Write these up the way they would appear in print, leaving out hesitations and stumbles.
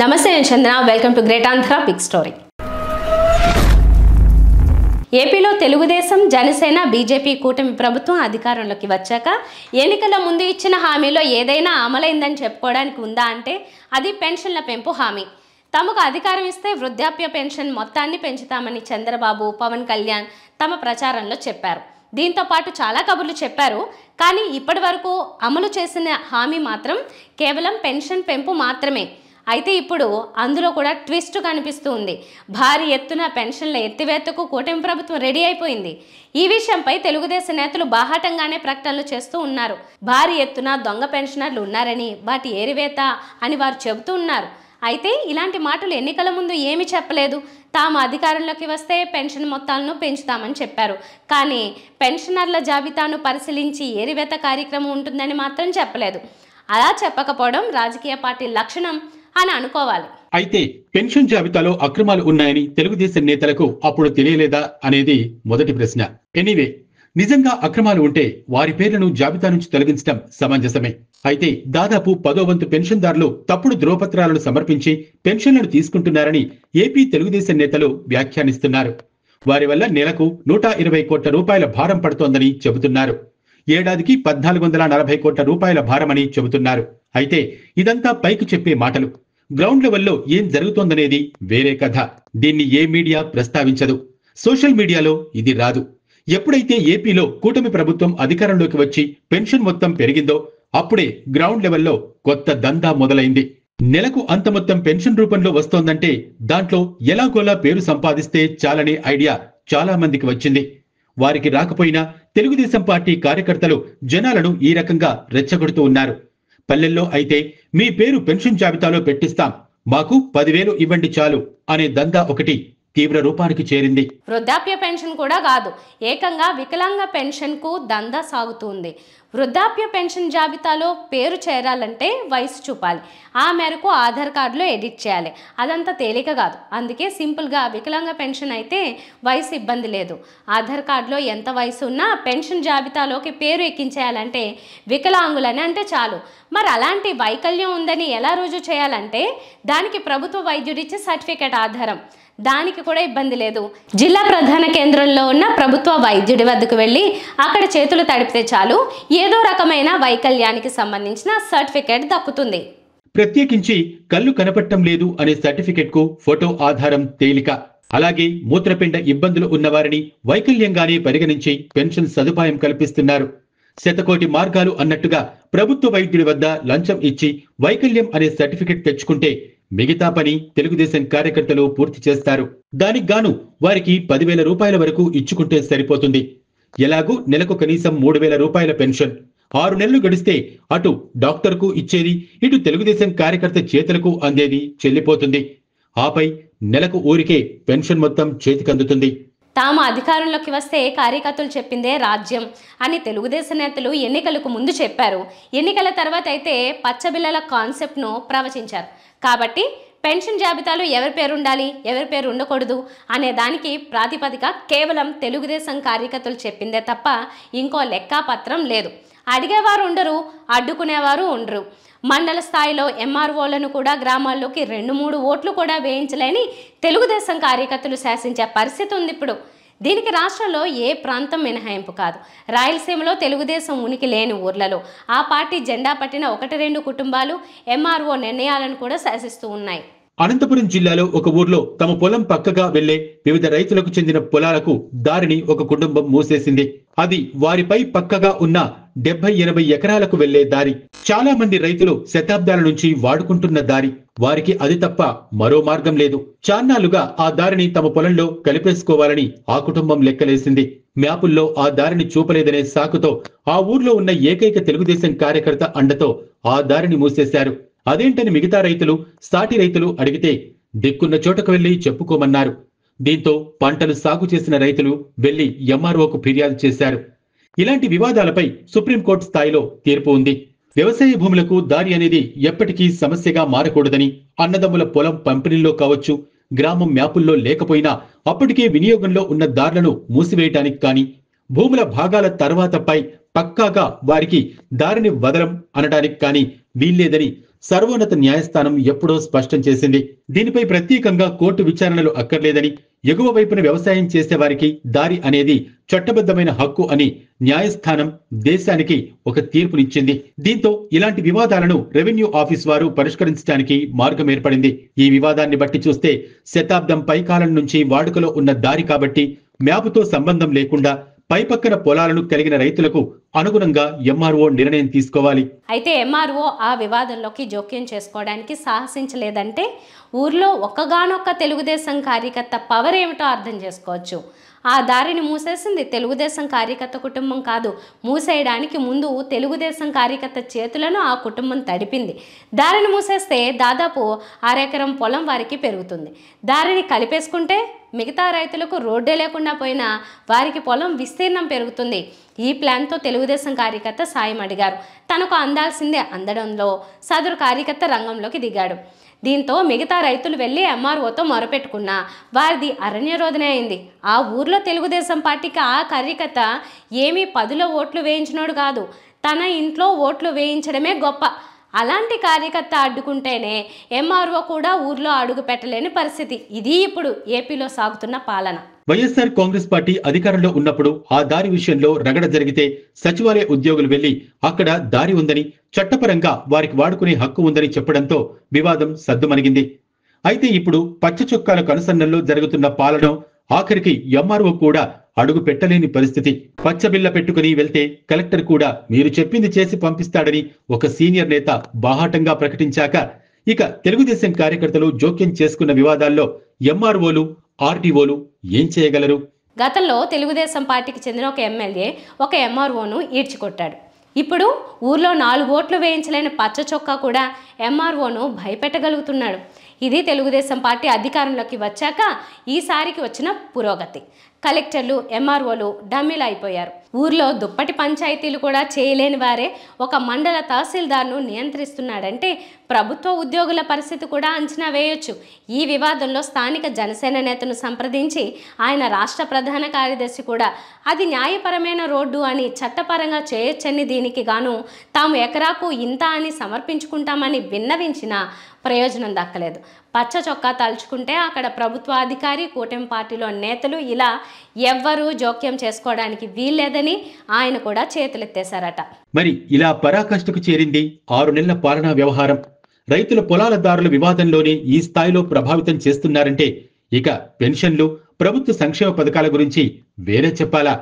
నమస్తే నేను Chandra welcome to Great Andhra Big Story. ఏపీలో తెలుగుదేశం జనసేన బీజేపీ కూటమి ప్రభుత్వం అధికారంలోకి వచ్చాక ఎన్నికల ముందు ఇచ్చిన హామీలో ఏదైనా అమలైందని చెప్పుకోవడానికి ఉందా అంటే అది పెన్షన్ల పెంపు హామీ. తమకు అధికారం ఇస్తే వృద్ధాప్య పెన్షన్ మొత్తాన్ని పెంచుతామని చంద్రబాబు, పవన్ కళ్యాణ్ తమ ప్రచారంలో చెప్పారు. దీంతో పాటు చాలా కబుర్లు చెప్పారు. కానీ ఇప్పటి వరకు అమలు చేసిన హామీ మాత్రం కేవలం పెన్షన్ పెంపు మాత్రమే. అయితే ఇప్పుడు అందులో కూడా ట్విస్ట్ కనిపిస్తూ ఉంది. భారీ ఎత్తున పెన్షన్ల ఎత్తివేతకు కూటమి ప్రభుత్వం రెడీ అయిపోయింది. ఈ విషయంపై తెలుగుదేశం నేతలు బాహాటంగానే ప్రకటనలు చేస్తూ ఉన్నారు. భారీ ఎత్తున దొంగ పెన్షనర్లు ఉన్నారని, వాటి ఏరివేత అని వారు చెబుతూ ఉన్నారు. అయితే ఇలాంటి మాటలు ఎన్నికల ముందు ఏమీ చెప్పలేదు. తాము అధికారంలోకి వస్తే పెన్షన్ మొత్తాలను పెంచుతామని చెప్పారు. కానీ పెన్షనర్ల జాబితాను పరిశీలించి ఏరివేత కార్యక్రమం ఉంటుందని మాత్రం చెప్పలేదు. అలా చెప్పకపోవడం రాజకీయ పార్టీ లక్షణం అని అనుకోవాలి. అయితే పెన్షన్ జాబితాలో అక్రమాలు ఉన్నాయని తెలుగుదేశం నేతలకు అప్పుడు తెలియలేదా అనేది మొదటి ప్రశ్న. ఎనీవే, నిజంగా అక్రమాలు ఉంటే వారి పేర్లను జాబితా నుంచి తొలగించడం సమంజసమే. అయితే దాదాపు 10వ వంతు పెన్షన్దారులు తప్పుడు ధ్రువపత్రాలను సమర్పించి పెన్షన్లను తీసుకుంటున్నారని ఏపీ తెలుగుదేశం నేతలు వ్యాఖ్యానిస్తున్నారు. వారి వల్ల నెలకు 120 కోట్ల రూపాయల భారం పడుతోందని చెబుతున్నారు. ఏడాదికి 1440 కోట్ల రూపాయల భారమని చెబుతున్నారు. అయితే ఇదంతా పైకి చెప్పే మాటలు. గ్రౌండ్ లెవెల్లో ఏం జరుగుతోందనేది వేరే కథ. దీన్ని ఏ మీడియా ప్రస్తావించదు. సోషల్ మీడియాలో ఇది రాదు. ఎప్పుడైతే ఏపీలో కూటమి ప్రభుత్వం అధికారంలోకి వచ్చి పెన్షన్ మొత్తం పెరిగిందో అప్పుడే గ్రౌండ్ లెవెల్లో కొత్త దందా మొదలైంది. నెలకు అంత మొత్తం పెన్షన్ రూపంలో వస్తోందంటే దాంట్లో ఎలాగోలా పేరు సంపాదిస్తే చాలనే ఐడియా చాలా మందికి వచ్చింది. వారికి రాకపోయినా తెలుగుదేశం పార్టీ కార్యకర్తలు జనాలను ఈ రకంగా రెచ్చగొడుతూ ఉన్నారు. పల్లెల్లో అయితే మీ పేరు పెన్షన్ జాబితాలో పెట్టిస్తాం, మాకు 10,000 ఇవ్వండి చాలు అనే దందా ఒకటి తీవ్ర రూపానికి చేరింది. వృద్ధాప్య పెన్షన్ కూడా కాదు, ఏకంగా వికలాంగ పెన్షన్ కు దందా సాగుతుంది. వృద్ధాప్య పెన్షన్ జాబితాలో పేరు చేరాలంటే వయసు చూపాలి. ఆ మేరకు ఆధార్ కార్డులో ఎడిట్ చేయాలి. అదంతా తేలిక కాదు. అందుకే సింపుల్గా వికలాంగ పెన్షన్ అయితే వయసు ఇబ్బంది లేదు. ఆధార్ కార్డులో ఎంత వయసు ఉన్నా పెన్షన్ జాబితాలోకి పేరు ఎక్కించేయాలంటే వికలాంగులని అంటే చాలు. మరి అలాంటి వైకల్యం ఉందని ఎలా రుజువు చేయాలంటే దానికి ప్రభుత్వ వైద్యుడిచ్చే సర్టిఫికేట్ ఆధారం. దానికి కూడా ఇబ్బంది లేదు. జిల్లా ప్రధాన కేంద్రంలో ఉన్న ప్రభుత్వ వైద్యుడి వద్దకు వెళ్ళి అక్కడ చేతులు తడిపితే చాలు, ఏదో రకమైన వైకల్యానికి సంబంధించిన సర్టిఫికేట్ దక్కుతుంది. ప్రత్యేకించి కళ్ళు కనపడటం లేదు అనే సర్టిఫికేట్ కు ఫోటో ఆధారం తేలిక. అలాగే మూత్రపిండ ఇబ్బందులు ఉన్నవారిని వైకల్యంగానే పరిగణించి పెన్షన్ సదుపాయం కల్పిస్తున్నారు. శతకోటి మార్గాలు అన్నట్టుగా ప్రభుత్వ వైద్యుడి వద్ద లంచం ఇచ్చి వైకల్యం అనే సర్టిఫికేట్ తెచ్చుకుంటే మిగతా పని తెలుగుదేశం కార్యకర్తలు పూర్తి చేస్తారు. దానికి గాను వారికి 10,000 రూపాయల వరకు ఇచ్చుకుంటే సరిపోతుంది. ఎలాగూ నెలకు కనీసం 3,000 రూపాయల పెన్షన్. 6 నెలలు గడిస్తే అటు డాక్టర్కు ఇచ్చేది, ఇటు తెలుగుదేశం కార్యకర్త చేతులకు అందేది చెల్లిపోతుంది. ఆపై నెలకు ఊరికే పెన్షన్ మొత్తం చేతికందుతుంది. తాము అధికారంలోకి వస్తే కార్యకర్తలు చెప్పిందే రాజ్యం అని తెలుగుదేశం నేతలు ఎన్నికలకు ముందు చెప్పారు. ఎన్నికల తర్వాత అయితే పచ్చబిల్లల కాన్సెప్ట్ను ప్రవచించారు. కాబట్టి పెన్షన్ జాబితాలో ఎవరి పేరు ఉండాలి, ఎవరి పేరు ఉండకూడదు అనే దానికి ప్రాతిపదిక కేవలం తెలుగుదేశం కార్యకర్తలు చెప్పిందే తప్ప ఇంకో లెక్కాపత్రం లేదు. అడిగేవారు ఉండరు, అడ్డుకునేవారు ఉండరు. మండల స్థాయిలో ఎంఆర్ఓలను కూడా గ్రామాల్లోకి 2-3 ఓట్లు కూడా వేయించలేని తెలుగుదేశం కార్యకర్తలు శాసించే పరిస్థితి ఉంది ఇప్పుడు. దీనికి రాష్ట్రంలో ఏ ప్రాంతం మినహాయింపు కాదు. రాయలసీమలో తెలుగుదేశం ఉనికి లేని ఊర్లలో ఆ పార్టీ జెండా పట్టిన 1-2 కుటుంబాలు ఎంఆర్ఓ నిర్ణయాలను కూడా శాసిస్తూ ఉన్నాయి. అనంతపురం జిల్లాలో ఒక ఊర్లో తమ పొలం పక్కగా వెళ్లే వివిధ రైతులకు చెందిన పొలాలకు దారిని ఒక కుటుంబం మూసేసింది. అది వారిపై పక్కగా ఉన్న 70-80 ఎకరాలకు వెళ్లే దారి. చాలా మంది రైతులు శతాబ్దాల నుంచి వాడుకుంటున్న దారి. వారికి అది తప్ప మరో మార్గం లేదు. చాన్నాళ్లుగా ఆ దారిని తమ పొలంలో కలిపేసుకోవాలని ఆ కుటుంబం లెక్కలేసింది. మ్యాపుల్లో ఆ దారిని చూపలేదనే సాకుతో ఆ ఊర్లో ఉన్న ఏకైక తెలుగుదేశం కార్యకర్త అండతో ఆ దారిని మూసేశారు. అదేంటని మిగతా రైతులు, సాటి రైతులు అడిగితే దిక్కున్న చోటకు వెళ్లి చెప్పుకోమన్నారు. దీంతో పంటలు సాగు చేసిన రైతులు వెళ్లి ఎంఆర్ఓకు ఫిర్యాదు చేశారు. ఇలాంటి వివాదాలపై సుప్రీంకోర్టు స్థాయిలో తీర్పు ఉంది. వ్యవసాయ భూములకు దారి అనేది ఎప్పటికీ సమస్యగా మారకూడదని, అన్నదమ్ముల పొలం పంపిణీలో కావచ్చు, గ్రామం మ్యాపుల్లో లేకపోయినా అప్పటికే వినియోగంలో ఉన్న దారులను మూసివేయటానికి కానీ, భూముల భాగాల తర్వాతపై పక్కాగా వారికి దారిని వదలం అనడానికి కానీ వీల్లేదని సర్వోన్నత న్యాయస్థానం ఎప్పుడో స్పష్టం చేసింది. దీనిపై ప్రత్యేకంగా కోర్టు విచారణలు అక్కర్లేదని, ఎగువ వైపున వ్యవసాయం చేసేవారికి దారి అనేది చట్టబద్ధమైన హక్కు అని న్యాయస్థానం దేశానికి ఒక తీర్పునిచ్చింది. దీంతో ఇలాంటి వివాదాలను రెవెన్యూ ఆఫీస్ వారు పరిష్కరించడానికి మార్గం ఏర్పడింది. ఈ వివాదాన్ని బట్టి చూస్తే శతాబ్దం పైకాలం నుంచి వాడుకలో ఉన్న దారి కాబట్టి మ్యాపుతో సంబంధం లేకుండా పైపక్కన పొలాలను కలిగిన రైతులకు అనుగుణంగా ఎంఆర్ఓ నిర్ణయం తీసుకోవాలి. అయితే ఎంఆర్ఓ ఆ వివాదంలోకి జోక్యం చేసుకోవడానికి సాహసించలేదంటే ఊర్లో ఒక్కగానొక్క తెలుగుదేశం కార్యకర్త పవర్ ఏమిటో అర్థం చేసుకోవచ్చు. ఆ దారిని మూసేసింది తెలుగుదేశం కార్యకర్త కుటుంబం కాదు. మూసేయడానికి ముందు తెలుగుదేశం కార్యకర్త చేతులను ఆ కుటుంబం తడిపింది. దారిని మూసేస్తే దాదాపు అరెకరం పొలం వారికి పెరుగుతుంది. దారిని కలిపేసుకుంటే మిగతా రైతులకు రోడ్డే లేకుండా పోయినా వారికి పొలం విస్తీర్ణం పెరుగుతుంది. ఈ ప్లాన్తో తెలుగుదేశం కార్యకర్త సాయం అడిగారు. తనకు అందాల్సిందే అందడంలో సదరు కార్యకర్త రంగంలోకి దిగాడు. దీంతో మిగతా రైతులు వెళ్ళి ఎంఆర్ఓతో మొరపెట్టుకున్నా వారిది అరణ్యరోధనే అయింది. ఆ ఊర్లో తెలుగుదేశం పార్టీకి ఆ కార్యకర్త ఏమీ 10లో ఓట్లు వేయించినోడు కాదు, తన ఇంట్లో ఓట్లు వేయించడమే గొప్ప. అలాంటి కార్యకర్త అడ్డుకుంటేనే ఎంఆర్ఓ కూడా ఊర్లో అడుగు పెట్టలేని పరిస్థితి. ఇది ఇప్పుడు ఏపీలో సాగుతున్న పాలన. వైఎస్ఆర్ కాంగ్రెస్ పార్టీ అధికారంలో ఉన్నప్పుడు ఆ దారి విషయంలో రగడ జరిగితే సచివాలయ ఉద్యోగులు వెళ్లి అక్కడ దారి ఉందని, చట్టపరంగా వారికి వాడుకునే హక్కు ఉందని చెప్పడంతో వివాదం సద్దుమణిగింది. అయితే ఇప్పుడు పచ్చ చొక్కాల కనుసన్నల్లో జరుగుతున్న పాలన ఆఖరికి ఎంఆర్ఓ కూడా అడుగు పెట్టలేని పరిస్థితి. పచ్చబిల్ల పెట్టుకుని వెళ్తే కలెక్టర్ కూడా మీరు చెప్పింది చేసి పంపిస్తాడని ఒక సీనియర్ నేత బాహాటంగా ప్రకటించాక ఇక తెలుగుదేశం కార్యకర్తలు జోక్యం చేసుకున్న వివాదాల్లో ఎంఆర్ఓలు, ఆర్టీఓలు ఏం చేయగలరు? గతంలో తెలుగుదేశం పార్టీకి చెందిన ఒక ఎమ్మెల్యే ఒక ఎంఆర్ఓను ఈడ్చికొట్టాడు. ఇప్పుడు ఊర్లో 4 ఓట్లు వేయించలేని పచ్చ చొక్కా కూడా ఎంఆర్ఓను భయపెట్టగలుగుతున్నాడు. ఇది తెలుగుదేశం పార్టీ అధికారంలోకి వచ్చాక ఈసారికి వచ్చిన పురోగతి. కలెక్టర్లు, ఎంఆర్ఓలు డమ్మీలు అయిపోయారు. ఊర్లో దుప్పటి పంచాయతీలు కూడా చేయలేని వారే ఒక మండల తహసీల్దార్ను నియంత్రిస్తున్నాడంటే ప్రభుత్వ ఉద్యోగుల పరిస్థితి కూడా అంచనా వేయొచ్చు. ఈ వివాదంలో స్థానిక జనసేన నేతను సంప్రదించి ఆయన రాష్ట్ర ప్రధాన కార్యదర్శి కూడా అది న్యాయపరమైన రోడ్డు అని చట్టపరంగా చేయొచ్చని దీనికి గాను తాము ఎకరాకు ఇంత అని సమర్పించుకుంటామని విన్నవించిన ప్రయోజనం దక్కలేదు. పచ్చ చొక్కా తలుచుకుంటే అక్కడ ప్రభుత్వ అధికారి, కూటమి పార్టీలో నేతలు ఇలా ఎవ్వరూ జోక్యం చేసుకోవడానికి వీల్లేదని ఆయన కూడా చేతులెత్తేశారట. మరి ఇలా పరాకాష్ఠకు చేరింది 6 నెలల పాలనా వ్యవహారం. రైతుల పొలాల దారుల వివాదంలోనే ఈ స్థాయిలో ప్రభావితం చేస్తున్నారంటే ఇక పెన్షన్లు, ప్రభుత్వ సంక్షేమ పథకాల గురించి వేరే చెప్పాలా?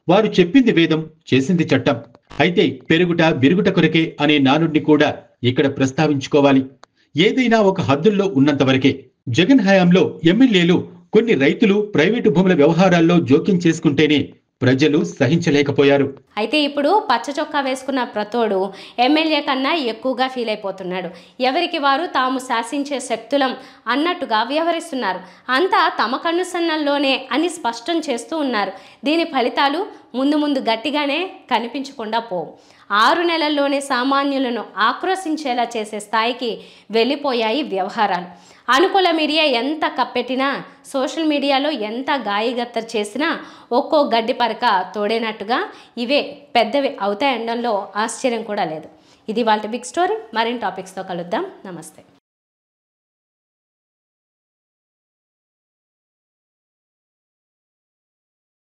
వారు చెప్పింది వేదం, చేసింది చట్టం. అయితే పెరుగుట విరుగుట కొరకే అనే నానుడిని కూడా ఇక్కడ ప్రస్తావించుకోవాలి. ఏదైనా ఒక హద్దుల్లో ఉన్నంత వరకే. జగన్ హయాంలో ఎమ్మెల్యేలు కొన్ని రైతులు ప్రైవేటు భూముల వ్యవహారాల్లో జోక్యం చేసుకుంటేనే ప్రజలు సహించలేకపోయారు. అయితే ఇప్పుడు పచ్చ చొక్కా వేసుకున్న ప్రతోడు ఎమ్మెల్యే కన్నా ఎక్కువగా ఫీల్ అయిపోతున్నాడు. ఎవరికి వారు తాము శాసించే శక్తులం అన్నట్టుగా వ్యవహరిస్తున్నారు. అంతా తమ కనుసన్నల్లోనే అని స్పష్టం చేస్తూ ఉన్నారు. దీని ఫలితాలు ముందు గట్టిగానే కనిపించకుండా పోవు. 6 నెలల్లోనే సామాన్యులను ఆక్రోశించేలా చేసే స్థాయికి వెళ్ళిపోయాయి వ్యవహారాలు. అనుకూల మీడియా ఎంత కప్పెట్టినా, సోషల్ మీడియాలో ఎంత గాయగత్తర చేసినా ఒక్కో గడ్డి పరక తోడేనట్టుగా ఇవే పెద్దవి అవుతాయనడంలో ఆశ్చర్యం కూడా లేదు. ఇది వాళ్ళ బిగ్ స్టోరీ. మరిన్ని టాపిక్స్తో కలుద్దాం. నమస్తే.